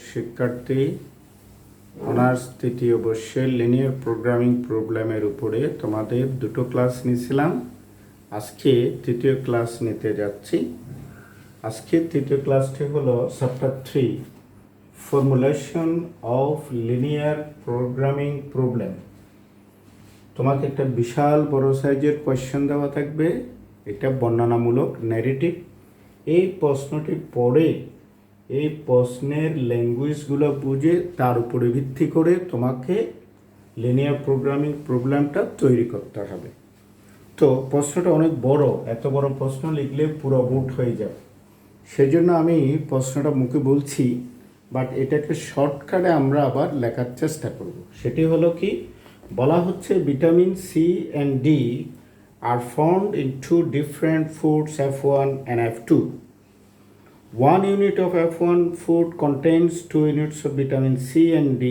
শিক্ষার্থী অনার্স তৃতীয় বর্ষের লিনিয়ার প্রোগ্রামিং প্রবলেমের উপরে তোমাদের দুটো ক্লাস নিয়েছিলাম। আজকে তৃতীয় ক্লাস নিতে যাচ্ছি। আজকে তৃতীয় ক্লাসটি হলো chapter 3 formulation of linear programming problem. তোমাকে একটা বিশাল বড় সাইজের কোয়েশ্চেন দেওয়া থাকবে, এটা বর্ণনামূলক ন্যারেটিভ। এই প্রশ্নটি পড়ে এই প্রশ্নের ল্যাঙ্গুয়েজগুলো বুঝে তার উপরে ভিত্তি করে তোমাকে লিনিয়ার প্রোগ্রামিং প্রবলেমটা তৈরি করতে হবে। তো প্রশ্নটা অনেক বড়, এত বড় প্রশ্ন লিখলে পুরো বোর্ড হয়ে যাবে। সেজন্য আমি প্রশ্নটা মুখে বলছি, বাট এটাকে শর্টকাটে আমরা আবার লেখার চেষ্টা করব। সেটি হলো কি, বলা হচ্ছে vitamin C and D are found in two different foods F1 and F2. 1 unit of F1 food contains 2 units of vitamin C and D,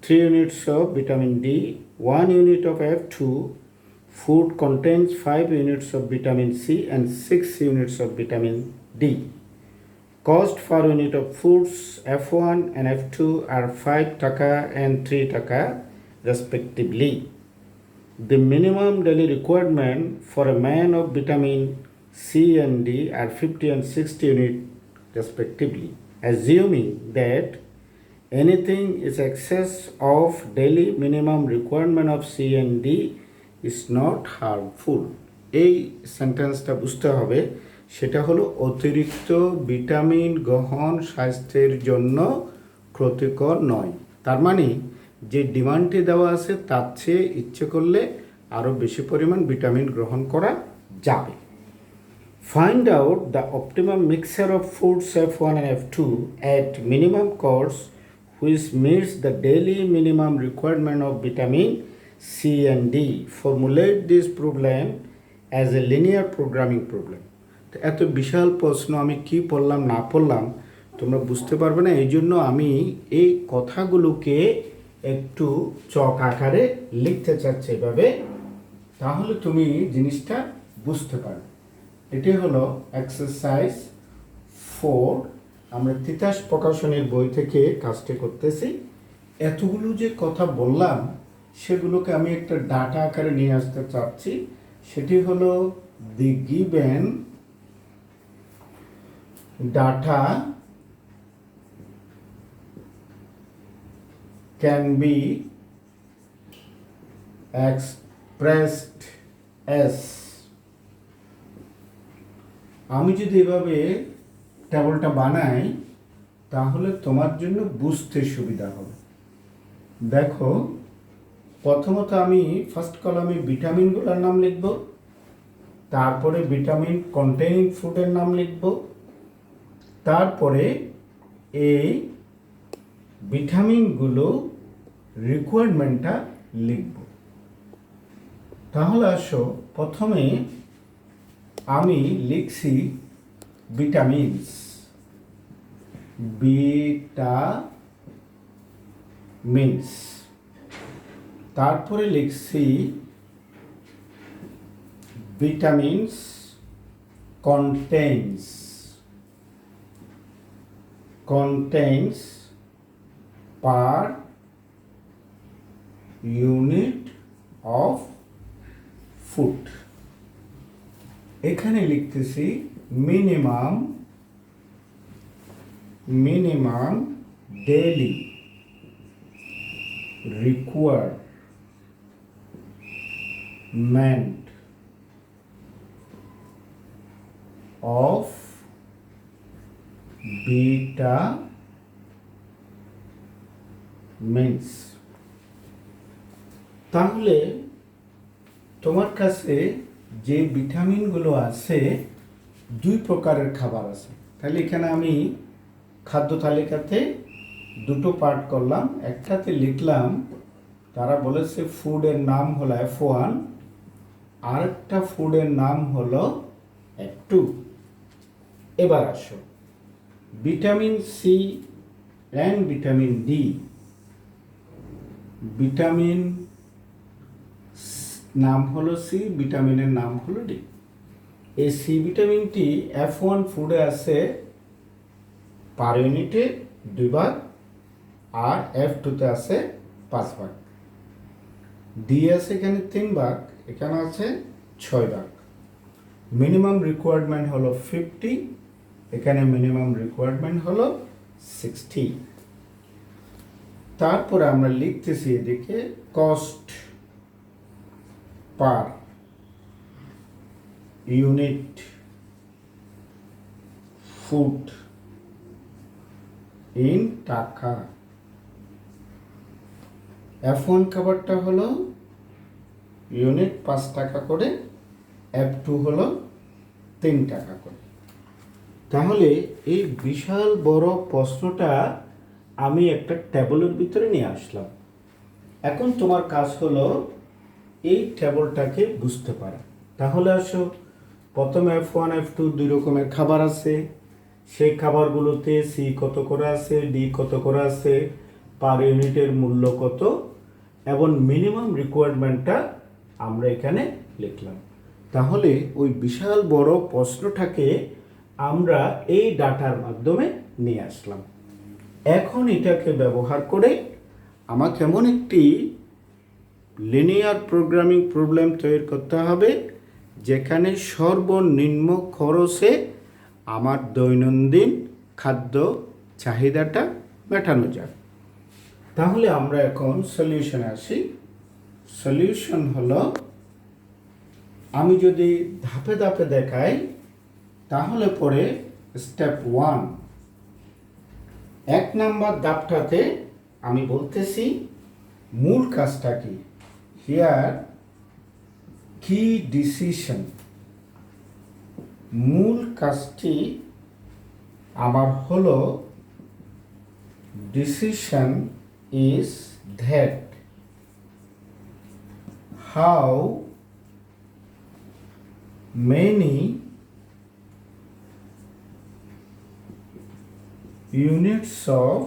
3 units of vitamin D. 1 unit of F2 food contains 5 units of vitamin C and 6 units of vitamin D. Cost per unit of foods F1 and F2 are 5 taka and 3 taka respectively. The minimum daily requirement for a man of vitamin C and D are 50 and 60 units respectively. Assuming that anything is excess of daily minimum requirement of C and D is not harmful. এই সেন্টেন্সটা বুঝতে হবে, সেটা হলো অতিরিক্ত vitamin গ্রহণ স্বাস্থ্যের জন্য ক্ষতিকর নয়। তার মানে যে ডিমান্ডটি দেওয়া আছে তার চেয়ে ইচ্ছে করলে আরও বেশি পরিমাণ ভিটামিন গ্রহণ করা যাবে। Find out the optimum mixture of foods F1 and F2 at minimum cost which meets the daily minimum requirement of vitamin C and D. Formulate this problem as a linear programming problem. তো এত বিশাল প্রশ্ন আমি কি পড়লাম না পড়লাম তোমরা বুঝতে পারবে না, এই জন্য আমি এই কথাগুলোকে একটু চক আকারে লিখতে চাচ্ছি এভাবে, তাহলে তুমি জিনিসটা বুঝতে পারবে। এটি হলো এক্সারসাইজ 4। আমরা তিতাস প্রকাশনের বই থেকে কাজটি করতেছি। এতগুলো যে কথা বললাম সেগুলোকে আমি একটা ডাটা আকারে নিয়ে আসতে চাচ্ছি। সেটি হলো the given data can be expressed as, আমি যদি এভাবে টেবিলটা বানাই তাহলে তোমার জন্য বুঝতে সুবিধা হবে। দেখো, প্রথমত আমি ফার্স্ট কলামে ভিটামিনগুলোর নাম লিখব, তারপরে ভিটামিন কন্টেইনিং ফুডের নাম লিখব, তারপরে এই ভিটামিনগুলো রিকোয়ারমেন্টটা লিখব। তাহলে আসো, প্রথমে আমি লিখছি ভিটামিনস, ভিটামিনস, তারপরে লিখছি vitamins contains, contains per unit of food. এখানে লিখতেছি minimum daily requirement of vitamins. তাহলে তোমার কাছে যে ভিটামিনগুলো আছে দুই প্রকারের খাবার আছে। তাহলে এখানে আমি খাদ্য তালিকাতে দুটো পার্ট করলাম। একটাতে লিখলাম, তারা বলেছে ফুডের নাম হলো F1, আরেকটা ফুডের নাম হলো F2। এবার আসো, vitamin C and vitamin D. Vitamin নাম হলো সি, ভিটামিনের নাম হলো ডি। এই সি ভিটামিনটি F1 ফুডে আছে পার ইউনিটে 2 ভাগ, আর F2-তে আছে 5 ভাগ। ডি আছে এখানে 3 ভাগ, এখানে আছে 6 ভাগ। মিনিমাম রিকোয়ারমেন্ট হলো 50, এখানে মিনিমাম রিকোয়ারমেন্ট হলো 60। তারপরে আমরা লিখতেছি এদিকে cost per unit food in টাকা। F1 খাবারটা হলো ইউনিট 5 টাকা করে, F2 হলো 3 টাকা করে। তাহলে এই বিশাল বড় প্রশ্নটা আমি একটা টেবলের ভিতরে নিয়ে আসলাম। এখন তোমার কাজ হলো এই টেবলটাকে বুঝতে পারা। তাহলে আসো, প্রথমে F1 F2 দুই রকমের খাবার আছে। সেই খাবারগুলোতে সি কত করে আছে, ডি কত করে আছে, পার ইউনিটের মূল্য কত, এবং মিনিমাম রিকোয়ারমেন্টটা আমরা এখানে লিখলাম। তাহলে ওই বিশাল বড় প্রশ্নটাকে আমরা এই ডাটার মাধ্যমে নিয়ে আসলাম। এখন এটাকে ব্যবহার করে আমাকে এমন একটি লিনিয়ার প্রোগ্রামিং প্রবলেম তৈরি করতে হবে যেখানে সর্বনিম্ন খরচে আমার দৈনন্দিন খাদ্য চাহিদাটা মেটানো যায়। তাহলে আমরা এখন সলিউশনে আসি। সলিউশন হলো, আমি যদি ধাপে ধাপে দেখাই তাহলে পরে স্টেপ 1, 1 নাম্বার ধাপটাতে আমি বলতেছি মূল কাজটা কি। হিয়ার কি ডিসিশন, মূল কাজটি আমার হলো decision is that how many units of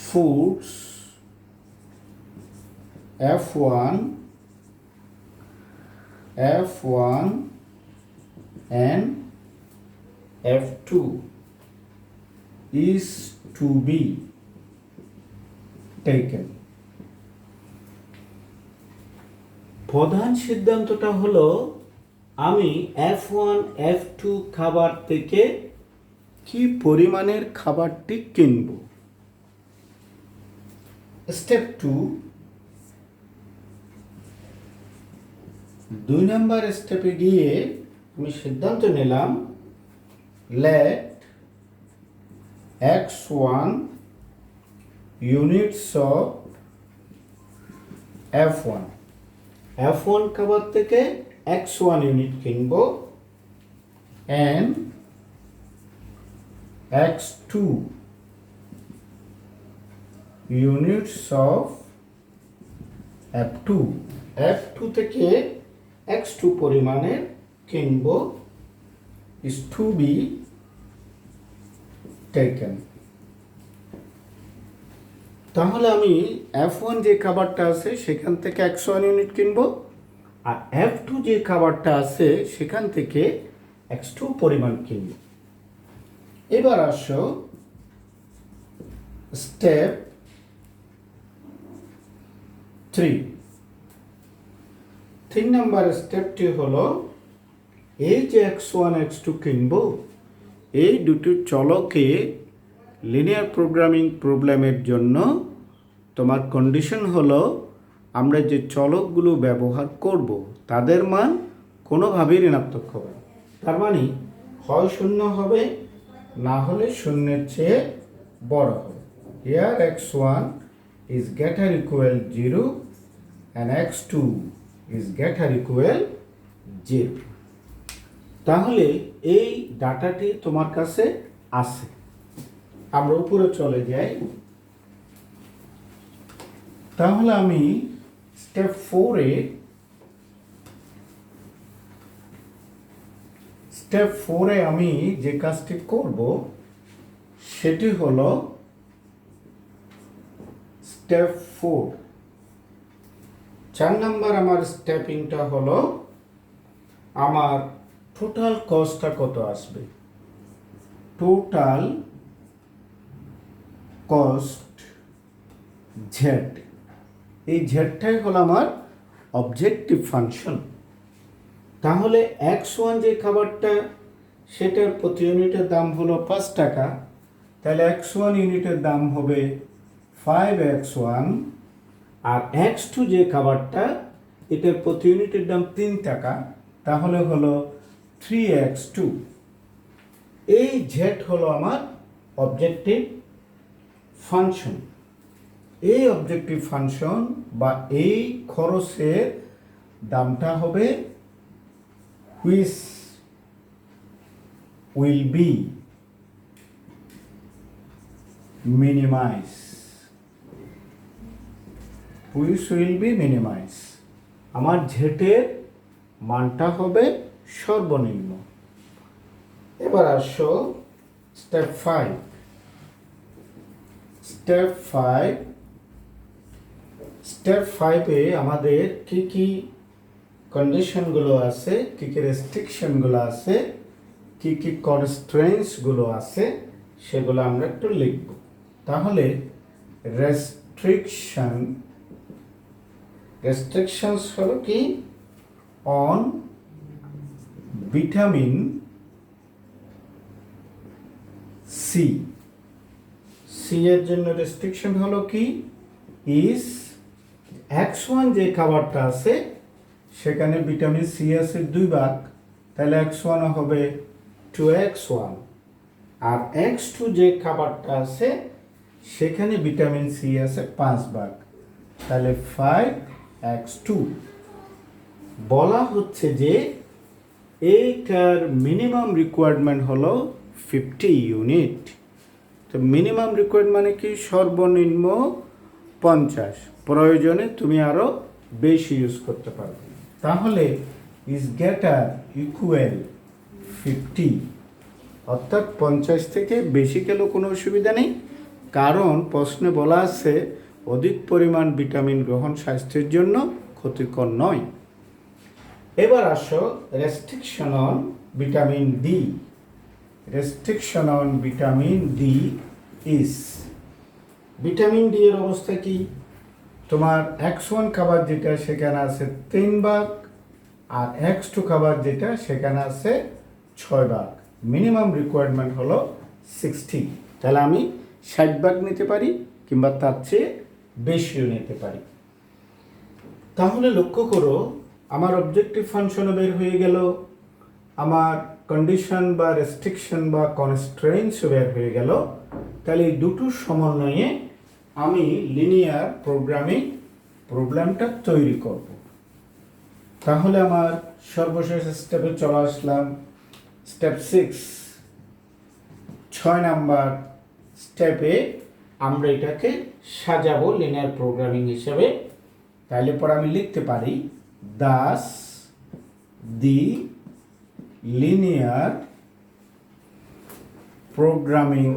foods F1 and F2 is to be taken. প্রধান সিদ্ধান্তটা হলো আমি F1 F2 খাবার থেকে কি পরিমাণের খাবারটি কিনব। স্টেপ 2, 2 নম্বর স্টেপে গিয়ে আমি সিদ্ধান্ত নিলাম let X1 units of F1 খাবার থেকে X1 ইউনিট কিনব, and X2 units of F2 থেকে X2 পরিমাণের কিনব is to be taken. তাহলে আমি F1 যে খাবারটা আছে সেখান থেকে X1 ইউনিট কিনব, আর F2 যে খাবারটা আছে সেখান থেকে X2 পরিমাণ কিনব। এবার আসো স্টেপ 3 নম্বর স্টেপটি হলো এই যে X1 X2 কিনব, এই দুটি চলকে লিনিয়ার প্রোগ্রামিং প্রবলেমের জন্য তোমার কন্ডিশন হলো আমরা যে চলকগুলো ব্যবহার করব তাদের মান কোনোভাবেই ঋণাত্মক হবে। তার মানে হয় 0 হবে, না হলে 0-এর চেয়ে বড় হবে। Here X1 is greater equal 0 and X2 is greater equal 0. তাহলে এই ডাটাটি তোমার কাছে আছে। আমরা উপরে চলে যাই। তাহলে আমি স্টেপ 4-এ আমি যে কাজটি করব সেটি হলো স্টেপ 4। 4 নাম্বার আমার স্টেপিংটা হলো আমার টোটাল কস্টটা কত আসবে। টোটাল কস্ট জেড, এই জেডটাই হলো আমার অবজেক্টিভ ফাংশন। তাহলে x1 যে খাবারটা সেটার প্রতি ইউনিটের দাম হলো 5 টাকা, তাহলে x1 ইউনিটের দাম হবে 5x1, আর x2 যে খাবারটা এটার প্রতি ইউনিটের দাম 3 টাকা, তাহলে হলো 3x2। এই জেড হলো আমার অবজেক্টিভ ফাংশন। এই অবজেক্টিভ ফাংশন বা এই খরচের দামটা হবে which will be minimized, which will be minimized। আমার ঝেটের মানটা হবে সর্বনিম্ন। এবার আসো স্টেপ 5। স্টেপ 5-এ আমাদের কি কি কন্ডিশনগুলো আছে, কি কি রেস্ট্রিকশনগুলো আছে, কি কি কনস্ট্রেন্টসগুলো আছে, সেগুলো আমরা একটু লিখব। তাহলে রেস্ট্রিকশনস হলো কি, অন ভিটামিন সি। সি এর জন্য রেস্ট্রিকশন হলো কি, ইজ x1 যে খাবারটা আছে সেখানে ভিটামিন সি আছে 2 ভাগ, তাহলে x1 হবে 2x1, আর x2 যে খাবারটা আছে সেখানে ভিটামিন সি আছে 5 ভাগ, তাহলে 5x2। বলা হচ্ছে যে এইটার মিনিমাম রিকোয়ারমেন্ট হলো 50 ইউনিট। তো মিনিমাম রিকোয়ারমেন্ট মানে কি, সর্বনিম্ন 50, প্রয়োজনে তুমি আরো বেশি ইউজ করতে পারবে। তাহলে ইজ গ্রেটার ইকুয়াল 50, অর্থাৎ 50 থেকে বেশি গেলেও কোনো অসুবিধা নেই, কারণ প্রশ্নে বলা আছে অধিক পরিমাণ ভিটামিন গ্রহণ স্বাস্থ্যের জন্য ক্ষতিকর নয়। এবার আসো restriction on vitamin D. Restriction on vitamin D is, vitamin D এর অবস্থা কি, তোমার x1 খাবার যেটা সেখানে আছে 3 ভাগ, আর x2 খাবার যেটা সেখানে আছে 6 ভাগ। মিনিমাম রিকোয়ারমেন্ট হলো 60, তাহলে আমি 60 ভাগ নিতে পারি কিংবা তার চেয়ে বেশিও নিতে পারি। তাহলে লক্ষ্য করো আমার অবজেক্টিভ ফাংশনও বের হয়ে গেল, আমার কন্ডিশন বা রেস্ট্রিকশন বা কনস্ট্রেন্টস বের হয়ে গেল। তাহলে এই দুটোর সমন্বয়ে আমি লিনিয়ার প্রোগ্রামিং প্রবলেমটা তৈরি করব। তাহলে আমার সর্বশেষ স্টেপে চলে আসলাম, স্টেপ 6, 6 নাম্বার স্টেপে আমরা এটাকে সাজাবো লিনিয়ার প্রোগ্রামিং হিসেবে। তাহলে পর আমি লিখতে পারি, thus the linear programming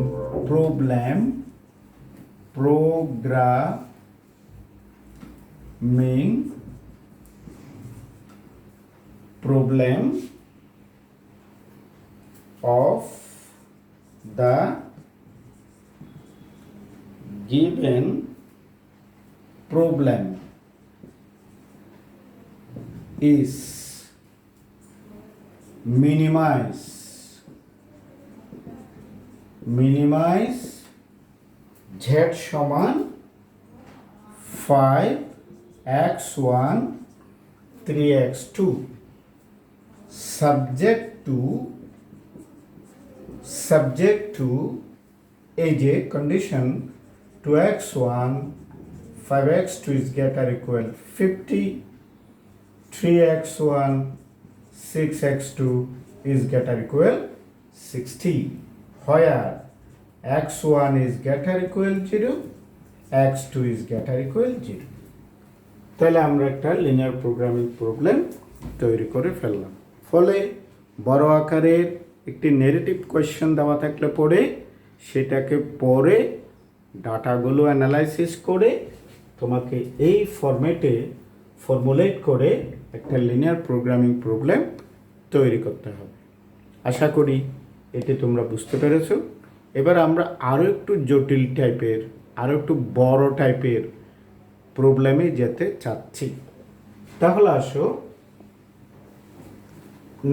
problem of the given problem is minimize z সমান 5x1 3x2 subject to এই যে condition 2x1 5x2 is greater equal 50, 3x1 6x2 is greater equal 60, where x1 is greater equal 0, x2 is greater equal 0। তাহলে আমরা একটা linear programming problem তৈরি করে ফেললাম। ফলে বড় আকারের একটি নেগেটিভ কোয়েশ্চেন দেওয়া থাকলে পড়ে সেটাকে পড়ে ডাটাগুলো অ্যানালাইসিস করে তোমাকে এই ফরম্যাটে ফর্মুলেট করে একটা লিনিয়ার প্রোগ্রামিং প্রবলেম তৈরি করতে হবে। আশা করি এটি তোমরা বুঝতে পেরেছো। এবার আমরা আরও একটু জটিল টাইপের, আরও একটু বড় টাইপের প্রবলেমে যেতে চাচ্ছি। তাহলে আসো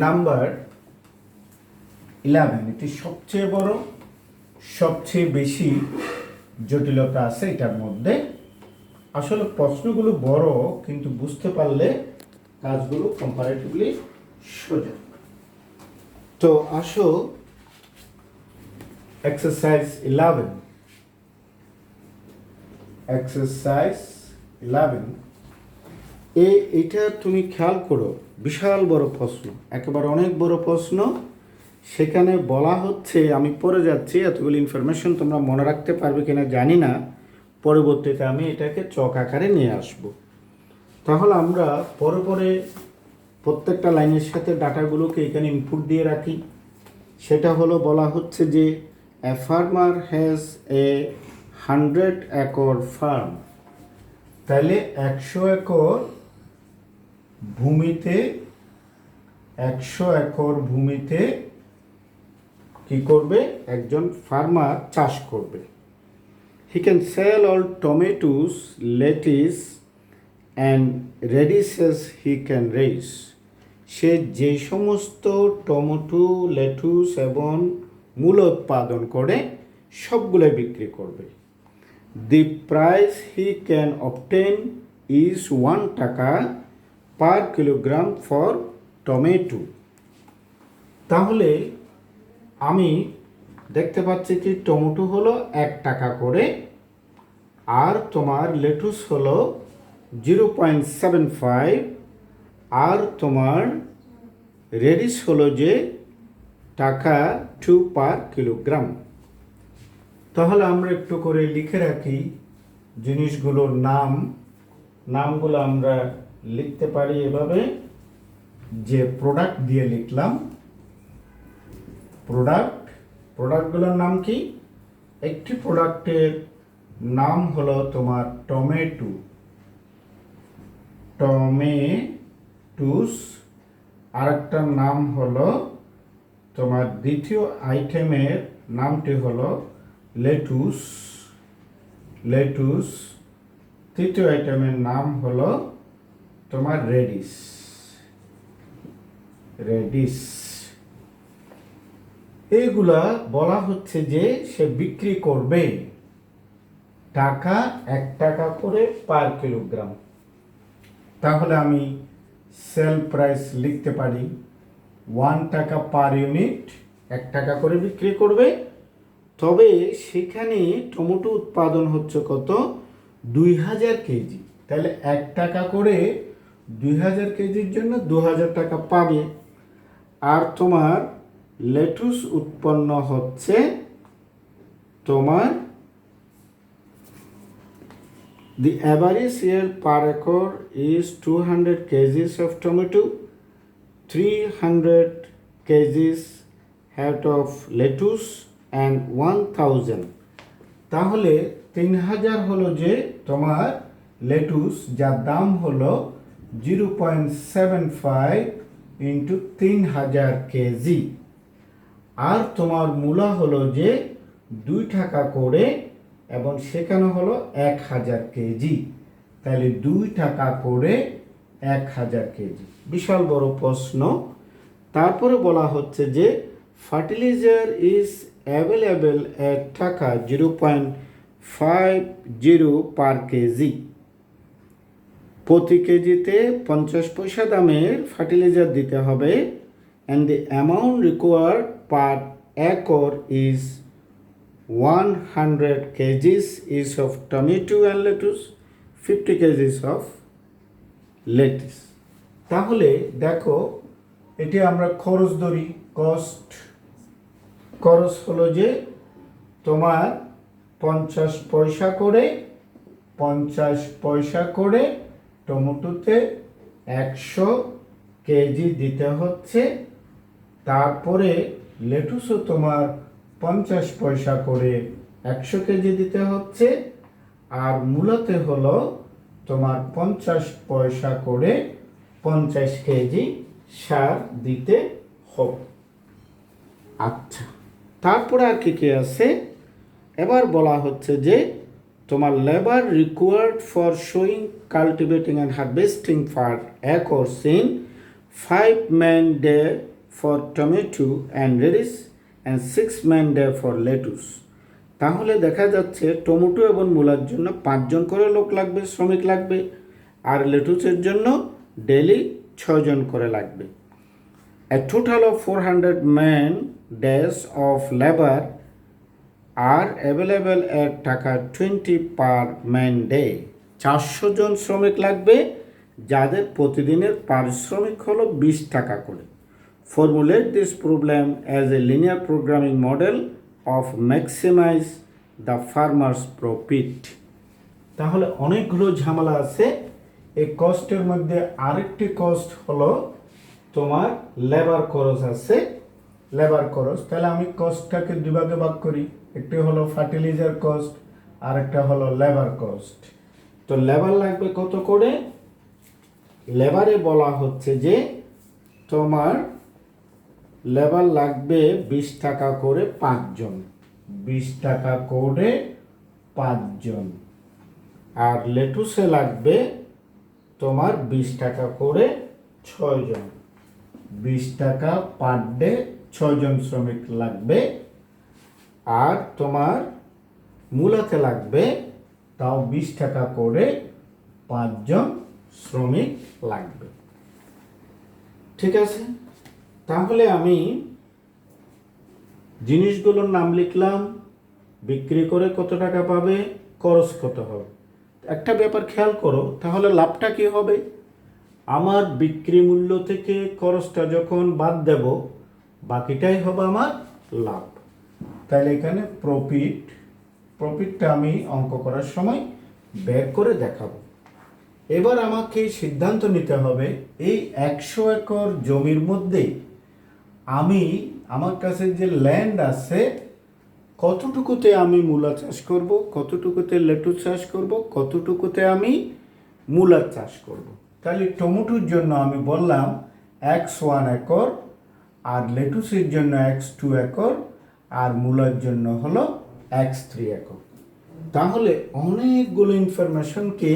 নাম্বার 11, এটি সবচেয়ে বড়, সবচেয়ে বেশি জটিলতা আছে এটার মধ্যে। আসলে প্রশ্নগুলো বড়, কিন্তু বুঝতে পারলে কাজগুলো কম্পারেটিভলি সোজা। তো আসো এক্সারসাইজ 11, এক্সারসাইজ 11 এটা তুমি খেয়াল করো, বিশাল বড় প্রশ্ন, একেবারে অনেক বড় প্রশ্ন। সেখানে বলা হচ্ছে, আমি পড়ে যাচ্ছি, এতগুলো ইনফরমেশন তোমরা মনে রাখতে পারবে কিনা জানি না, পরবর্তীতে আমি এটাকে চক আকারে নিয়ে আসব। তাহলে আমরা পরে পরে প্রত্যেকটা লাইনের সাথে ডাটাগুলোকে এখানে ইনপুট দিয়ে রাখি। সেটা হলো, বলা হচ্ছে যে a farmer has a 100 acre farm. তাহলে 100 একর ভূমিতে, 100 একর ভূমিতে কি করবে? একজন ফার্মার চাষ করবে। He can sell all tomatoes, lettuce and radishes he can raise. সে যে সমস্ত টমেটো, লেটুস এবং মূল উৎপাদন করে সবগুলো বিক্রি করবে। দি price he can obtain is 1 টাকা পার কিলোগ্রাম ফর টমেটো। তাহলে আমি দেখতে পাচ্ছি কি টমেটো হলো 1 টাকা করে, আর তোমার লেটুস হলো 0.75, আর তোমার রেডিস হলো যে টাকা 2 পার কিলোগ্রাম। তাহলে আমরা একটু করে লিখে রাখি জিনিসগুলোর নামগুলো আমরা লিখতে পারি এভাবে, যে প্রোডাক্ট দিয়ে লিখলাম। প্রোডাক্টগুলোর নাম কি? একটি প্রোডাক্টের নাম হলো তোমার টমেটো, টমেটুস। আরেকটার নাম হলো তোমার, দ্বিতীয় আইটেমের নামটি হলো লেটুস, লেটুস। তৃতীয় আইটেমের নাম হলো তোমার রেডিস, রেডিস। এইগুলা বলা হচ্ছে যে সে বিক্রি করবে টাকা 1 টাকা করে পার কিলোগ্রাম। তাহলে আমি সেল প্রাইস লিখতে পারি 1 টাকা পার ইউনিট, 1 টাকা করে বিক্রি করবে। তবে সেখানে টমেটো উৎপাদন হচ্ছে কত? 2000 কেজি। তাহলে 1 টাকা করে 2000 কেজির জন্য 2000 টাকা পাবে। আর তোমার লেটুস উৎপন্ন হচ্ছে তোমার, the average yield per acre is 200 kgs of tomato, 300 kgs head of lettuce and 1000। তাহলে 3000 হলো যে তোমার লেটুস, যার দাম হলো 0.75 ইন্টু 3000 কেজি। আর তোমার মূলা হলো যে 2 টাকা করে, এবং সেখানে হলো 1000 কেজি। তাহলে 2 টাকা করে 1000 কেজি, বিশাল বড় প্রশ্ন। তারপরে বলা হচ্ছে যে ফার্টিলাইজার ইজ অ্যাভেলেবেল এট টাকা 0.50 পার কেজি। প্রতি কেজিতে 50 পয়সা দামের ফার্টিলাইজার দিতে হবে। And the amount required per acre is 100 kgs is of tomato and lettuce, 50 kgs of lettuce। তাহলে দেখো, এটি আমরা খরচ ধরি, কস্ট। খরচ হলো যে তোমার 50 পয়সা করে টমেটোতে 100 কেজি দিতে হচ্ছে। তারপরে লেটুসও তোমার 50 পয়সা করে 100 কেজি দিতে হচ্ছে। আর মূলাতে হলো তোমার 50 পয়সা করে 50 কেজি সার দিতে হবে। আচ্ছা, তারপরে আর কি আছে, এবার বলা হচ্ছে যে তোমার labour required for showing cultivating and harvesting for acres in 5 man day for tomato and reddish and 6 man day for lettuce. তাহলে দেখা যাচ্ছে টমেটো এবং মূলার জন্য 5 জন করে লোক লাগবে, শ্রমিক লাগবে, আর লেটুসের জন্য ডেলি 6 জন করে লাগবে। A total of 400 man days of labor are available at টাকা 20 per man day। 400 জন শ্রমিক লাগবে, যাদের প্রতিদিনের পারিশ্রমিক হলো 20 টাকা করে। Formulate this problem as a linear programming model of maximize the farmer's profit। তাহলে অনেকগুলো ঝামেলা আছে। এই কস্টের মধ্যে আরেকটি কস্ট হলো তোমার লেবার খরচ আছে, লেবার খরচ। তাহলে আমি কস্টটাকে দুই ভাগে ভাগ করি, একটি হলো ফার্টিলাইজার কস্ট আর একটা হলো লেবার কস্ট। তো লেবার লাগবে কত করে? লেবারে বলা হচ্ছে যে তোমার লেবার লাগবে 20 টাকা করে 5 জন, 20 টাকা করে 5 জন। আর লেটুসে লাগবে তোমার 20 টাকা করে 6 জন, 20 টাকা পার ডে 6 জন শ্রমিক লাগবে। আর তোমার মূলাতে লাগবে তাও 20 টাকা করে 5 জন শ্রমিক লাগবে। ঠিক আছে, তাহলে আমি জিনিসগুলোর নাম লিখলাম, বিক্রি করে কত টাকা পাবে, খরচ কত হবে। একটা ব্যাপার খেয়াল করো, তাহলে লাভটা কি হবে? আমার বিক্রি মূল্য থেকে খরচটা যখন বাদ দেব, বাকিটাই হবে আমার লাভ। তাহলে এখানে প্রফিটটা আমি অঙ্ক করার সময় বের করে দেখাবো। এবার আমাকে সিদ্ধান্ত নিতে হবে, এই 100 একর জমির মধ্যে আমার কাছে যে ল্যান্ড আছে, কতটুকুতে আমি মূলা চাষ করব, কতটুকুতে লেটুস চাষ করব, কতটুকুতে আমি মূলা চাষ করব। তাহলে টমেটোর জন্য আমি বললাম x1 একর, আর লেটুসের জন্য x2 একর, আর মূলার জন্য হলো x3 একর। তাহলে অনেকগুলো ইনফরমেশনকে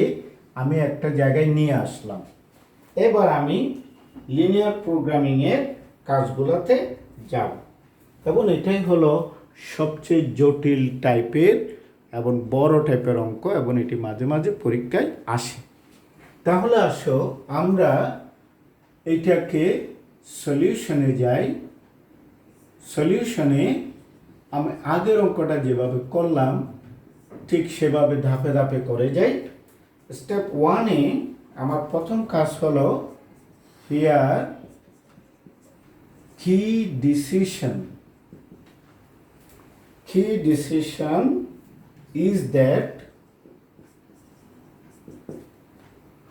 আমি একটা জায়গায় নিয়ে আসলাম। এবার আমি লিনিয়ার প্রোগ্রামিংয়ের কাজগুলোতে যাব, এবং এটাই হলো সবচেয়ে জটিল টাইপের এবং বড় টাইপের অঙ্ক, এবং এটি মাঝে মাঝে পরীক্ষায় আসে। তাহলে আসো আমরা এটাকে সলিউশনে যাই। সলিউশনে আমি আগের অঙ্কটা যেভাবে করলাম ঠিক সেভাবে ধাপে ধাপে করে যাই। স্টেপ 1-এ আমার প্রথম কাজ হলো হিয়ার কি decision is that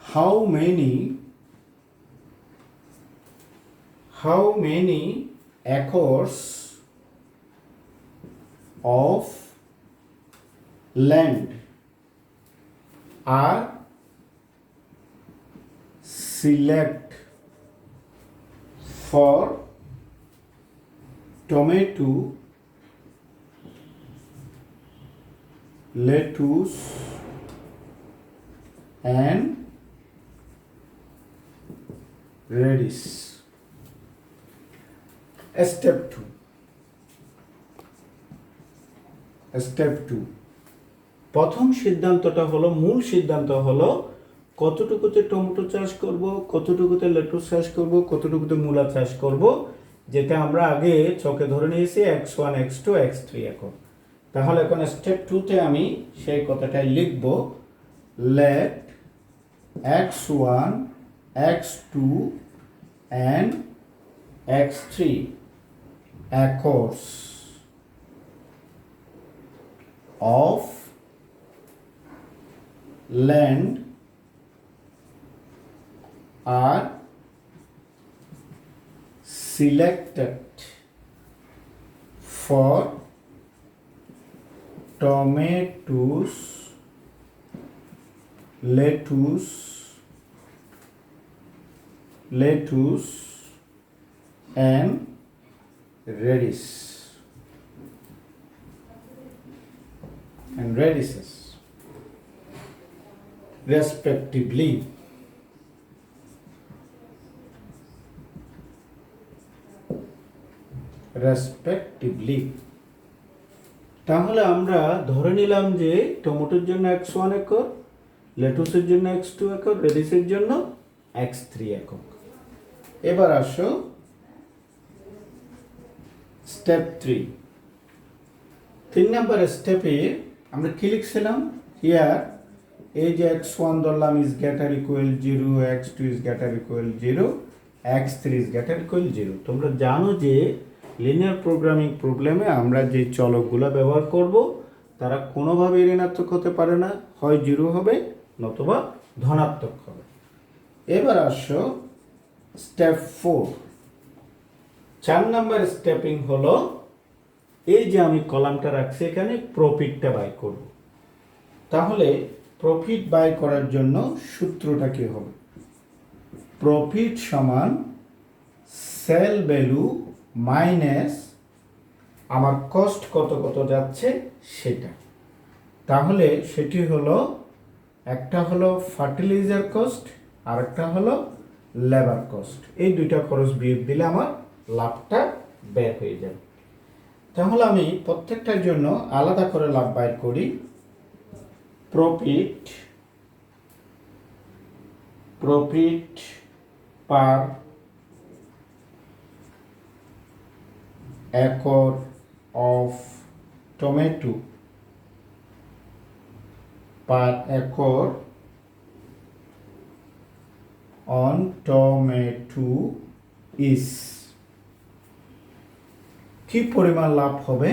how many acres of land are select for tomato, lettuce and radish। Step 2 প্রথম সিদ্ধান্তটা হলো, মূল সিদ্ধান্ত হলো কতটুকুতে টমেটো চাষ করব, কতটুকুতে লেটুস চাষ করব, কতটুকুতে মূলা চাষ করব, যেটা আমরা আগে চোখে ধরে নিয়েছি x1 x2 x3 এখন। তাহলে এখন স্টেপ 2-তে আমি সেই কথাটাই লিখব, let x1 x2 and x3 acres of land are selected for tomatoes, lettuce and radish and radishes respectively. তাহলে আমরা ধরে নিলাম যে টমেটোর জন্য x1 একক, লেটুসের জন্য x2 একক, রেডিসের জন্য x3 একক। এবার আসো স্টেপ 3 নম্বর স্টেপে আমরা কি লিখছিলাম? হিয়ার এই যে x1 ধরলাম is greater equal 0, x2 is greater equal 0, x3 is greater equal 0। তোমরা জানো যে লিনিয়ার প্রোগ্রামিং প্রবলেমে আমরা যে চলকগুলো ব্যবহার করব তারা কোনোভাবেই ঋণাত্মক হতে পারে না, হয় 0 হবে নতুবা ধনাত্মক হবে। এবার আসো স্টেপ 4 নম্বর স্টেপিং হলো এই যে আমি কলামটা রাখছি এখানে প্রফিটটা বাই করব। তাহলে প্রফিট বাই করার জন্য সূত্রটা কি হবে? প্রফিট সমান সেল ভ্যালু মাইনাস আমার কস্ট কত কত যাচ্ছে সেটা। তাহলে সেটি হলো, একটা হলো ফার্টিলাইজার কস্ট আর একটা হলো লেবার কস্ট। এই দুইটা খরচ বিয়োগ দিলে আমার লাভটা বের হয়ে যাবে। তাহলে আমি প্রত্যেকটার জন্য আলাদা করে লাভ বাইর করি। Profit per acre of tomato per acre on tomato is কি পরিমাণ লাভ হবে?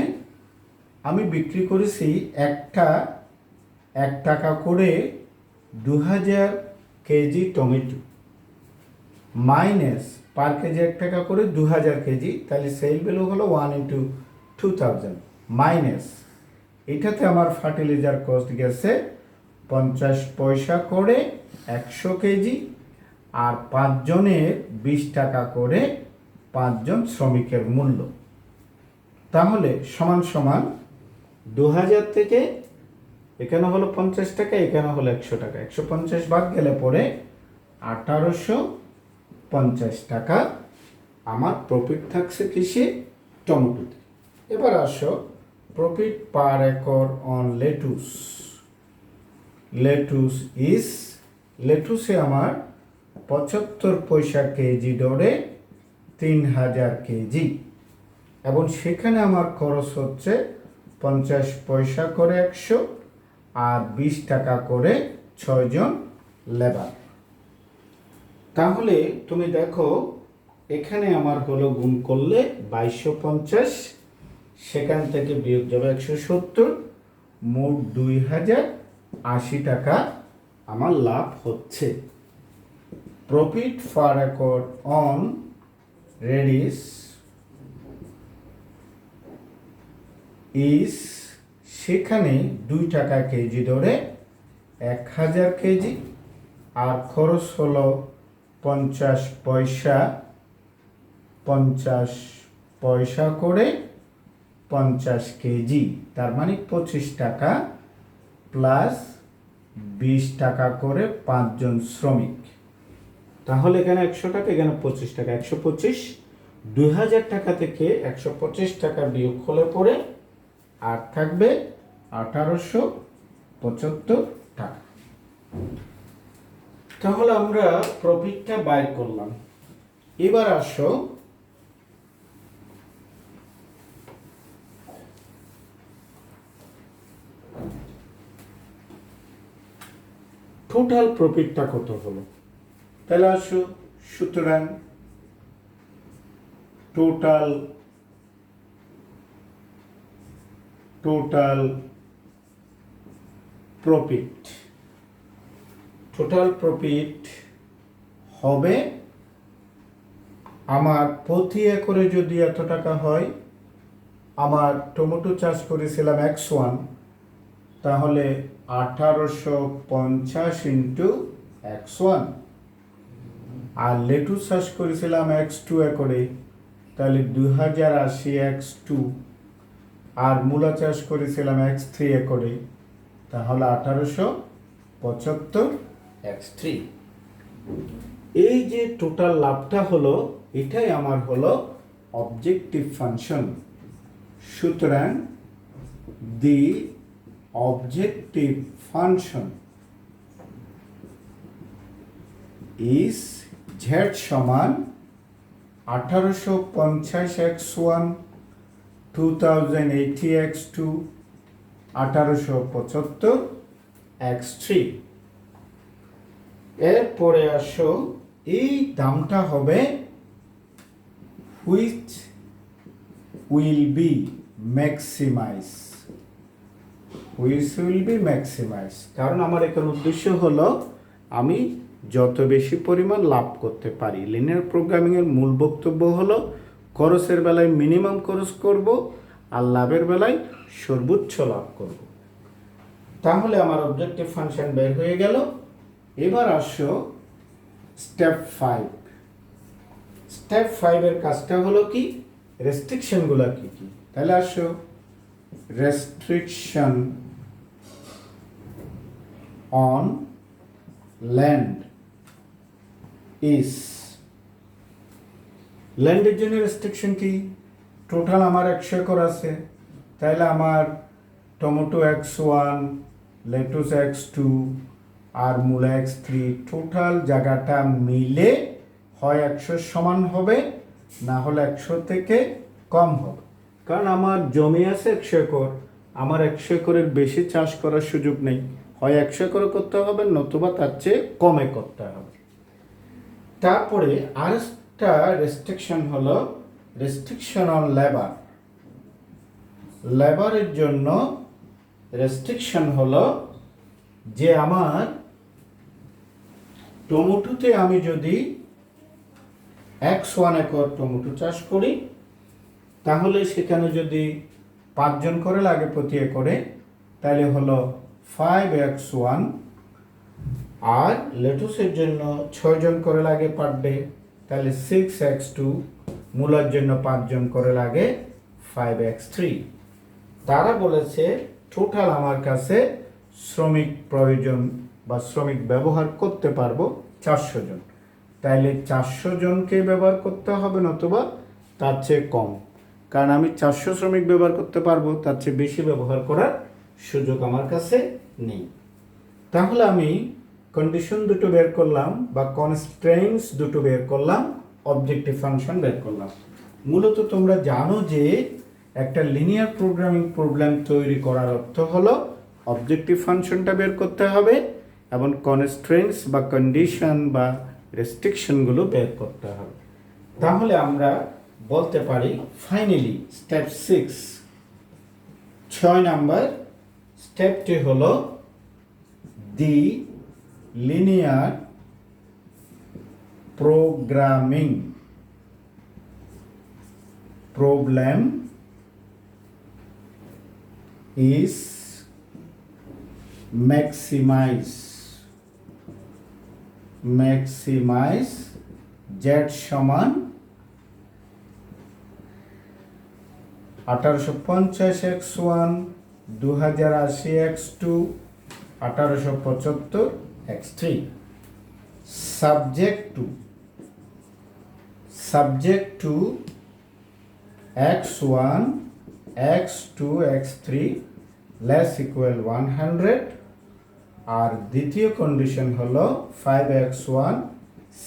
আমি বিক্রি করেছি একটা 1 টাকা করে 2000 কেজি টমেটো মাইনাস পার কেজি 1 টাকা করে 2000 কেজি, তাহলে সেল ভ্যালু হলো 1 into 2000 মাইনাস এটাতে আমার ফার্টিলাইজার কস্ট গেছে 50 পয়সা করে 100 কেজি, আর 5 জনের 20 টাকা করে 5 জন শ্রমিকের মূল্য। তাহলে সমান সমান 2000 থেকে এখানে হলো 50 টাকা, এখানে হলো 100 টাকা, 150 বাদ গেলে পরে 1850 টাকা আমার প্রফিট থাকছে কিসে? টমেটোতে। এবার আসো profit per acre on lettuce. লেটুসে আমার 75 পয়সা কেজি দরে 3000 কেজি, এবং সেখানে আমার খরচ হচ্ছে 50 পয়সা করে 100 আর 20 টাকা করে 6 জন লেবার। তাহলে তুমি দেখো এখানে আমার হলো গুণ করলে 2250, সেখান থেকে বিয়োগ যাবে 170, মোট 2080 টাকা আমার লাভ হচ্ছে। Profit per acre on radish is, সেখানে 2 টাকা কেজি ধরে 1000 কেজি, আর খরচ হলো 50 পয়সা করে 50 কেজি, তার মানে 25 টাকা প্লাস 20 টাকা করে 5 জন শ্রমিক। তাহলে এখানে 100 টাকা, এখানে 25 টাকা, 125, 2000 টাকা থেকে 125 টাকা বিয়োগ হলে পরে আর থাকবে 1875 টাকা। তাহলে আমরা প্রফিটটা বাইর করলাম। এবার আসো টোটাল প্রফিটটা কত হলো। তাহলে আসো, সুতরাং টোটাল প্রফিট হবে আমার প্রতি একরে যদি এত টাকা হয়, আমার টমেটো চাষ করেছিলাম x1, তাহলে 1850 ইন্টু x1, আর লেটুস চাষ করেছিলাম x2 একরে, তাহলে 2080 x2 আর মূলা চাষ করেছিলাম x3 একরে, তাহলে 1875 x3। এই যে টোটাল লাভটা হলো, এটাই আমার হলো অবজেক্টিভ ফাংশন। সুতরাং দি অবজেক্টিভ ফাংশন ইজ z সমান 1850 x1, 2080 x2, 1875 x3। এরপরে আসো, এই দামটা হবে which will be maximized, কারণ আমার এখানে উদ্দেশ্য হলো আমি যত বেশি পরিমাণ লাভ করতে পারি। লিনিয়ার প্রোগ্রামিং এর মূল বক্তব্য হলো খরচের বেলায় মিনিমাম খরচ করব আর লাভের বেলায় সর্বোচ্চ লাভ করব। তাহলে আমার অবজেক্টিভ ফাংশন বের হয়ে গেল। এবার আসো স্টেপ 5। স্টেপ 5 এর কাজটা হলো কি, রেস্ট্রিকশনগুলো কি কি। তাহলে আসো, রেস্ট্রিকশন অন ল্যান্ড ইজ, ল্যান্ডের জন্য রেস্ট্রিকশন কি, টোটাল আমার 100 একর আছে, তাহলে আমার টমেটো x1, লেটুস x2 আর মূলা x3 টোটাল জায়গাটা মিলে হয় 100 সমান হবে, না হলে 100 থেকে কম হবে। কারণ আমার জমি আছে 100 একর, আমার 100 একরের বেশি চাষ করার সুযোগ নেই, হয় 100 একরে করতে হবে, নতুবা তার চেয়ে কমে করতে হবে। তারপরে আরেকটা রেস্ট্রিকশন হলো রেস্ট্রিকশন অন লেবার। লেবারের জন্য রেস্ট্রিকশন হলো যে আমার টমেটোতে আমি যদি x1 একর টমেটো চাষ করি, তাহলে সেখানে যদি 5 জন করে লাগে প্রতি একরে, তাহলে হলো 5x1, আর লেটুসের জন্য 6 জন করে লাগে পার ডে, তাহলে 6x2, মূলার জন্য 5 জন করে লাগে 5x3। তারা বলেছে টোটাল আমার কাছে শ্রমিক প্রয়োজন বা শ্রমিক ব্যবহার করতে পারবো 400 জন, তাইলে 400 জনকে ব্যবহার করতে হবে, নতুবা তার চেয়ে কম। কারণ আমি 400 শ্রমিক ব্যবহার করতে পারবো, তার চেয়ে বেশি ব্যবহার করার সুযোগ আমার কাছে নেই। তাহলে আমি কন্ডিশন দুটো বের করলাম বা কনস্ট্রেইনস দুটো বের করলাম, অবজেক্টিভ ফাংশন বের করলাম। মূলত তোমরা জানো যে একটা লিনিয়ার প্রোগ্রামিং প্রবলেম তৈরি করার অর্থ হলো অবজেক্টিভ ফাংশনটা বের করতে হবে এবং কনস্ট্রেইনস বা কন্ডিশন বা রেস্ট্রিকশনগুলো বের করতে হবে। তাহলে আমরা বলতে পারি ফাইনালি স্টেপ 6 নাম্বার স্টেপটি হলো the linear programming problem is maximize z সমান 1850 x1, 2080 x2, 1875 x3। subject to x1, x2, x3 less equal 100, আর দ্বিতীয় কন্ডিশন হলো 5x1,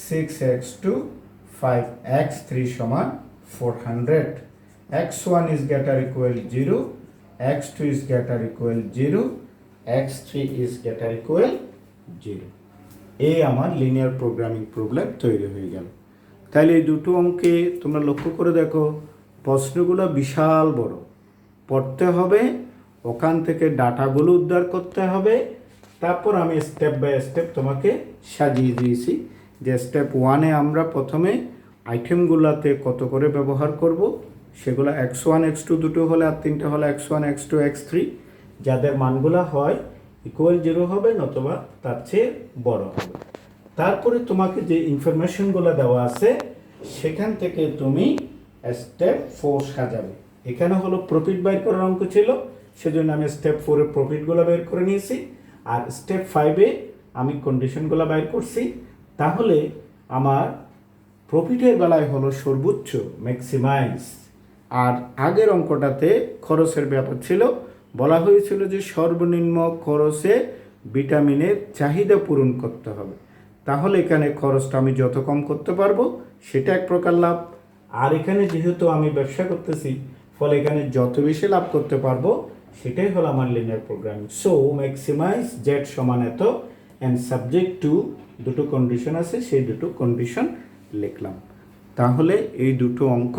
6x2, 5x3 সমান 400। x1 is greater equal 0, x2 is greater equal 0, x3 is greater equal 0। এই আমার linear programming problem তৈরি হয়ে গেল। তাহলে এই দুটো অঙ্কে তোমরা লক্ষ্য করে দেখো, প্রশ্নগুলো বিশাল বড়, পড়তে হবে, ওখান থেকে ডাটাগুলো উদ্ধার করতে হবে। তারপর আমি স্টেপ বাই স্টেপ তোমাকে সাজিয়ে দিয়েছি যে স্টেপ 1-এ আমরা প্রথমে আইটেমগুলোতে কত করে ব্যবহার করব, সেগুলো x1 x2 দুটো হলে আর তিনটা হলে x1 x2 x3, যাদের মানগুলো হয় ইকুয়াল 0 হবে, নতুবা তার চেয়ে বড় হবে। তারপরে তোমাকে যে ইনফরমেশনগুলো দেওয়া আছে সেখান থেকে তুমি স্টেপ 4 সাজাবে। এখানে হলো প্রফিট বাইর করার অঙ্ক ছিল, সেজন্য আমি স্টেপ 4 এর প্রফিটগুলো বের করে নিয়েছি, আর স্টেপ 5 এ আমি কন্ডিশনগুলো বাইর করছি। তাহলে আমার প্রফিটের বেলায় হলো সর্বোচ্চ ম্যাক্সিমাইজ, আর আগের অঙ্কটাতে খরচের ব্যাপার ছিল, বলা হয়েছিল যে সর্বনিম্ন খরচে ভিটামিনের চাহিদা পূরণ করতে হবে। তাহলে এখানে খরচটা আমি যত কম করতে পারবো সেটা এক প্রকার লাভ, আর এখানে যেহেতু আমি ব্যবসা করতেছি ফলে এখানে যত বেশি লাভ করতে পারবো সেটাই হলো আমার linear programming. So maximize Z সমান এত অ্যান্ড সাবজেক্ট টু দুটো কন্ডিশন আছে, সেই দুটো কন্ডিশন লিখলাম। তাহলে এই দুটো অঙ্ক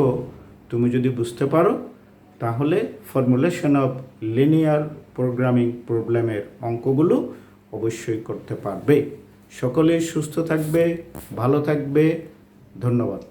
তুমি যদি বুঝতে পারো তাহলে ফর্মুলেশন অফ লিনিয়ার প্রোগ্রামিং প্রবলেমের অঙ্কগুলো অবশ্যই করতে পারবে। সকলেই সুস্থ থাকবে, ভালো থাকবে, ধন্যবাদ।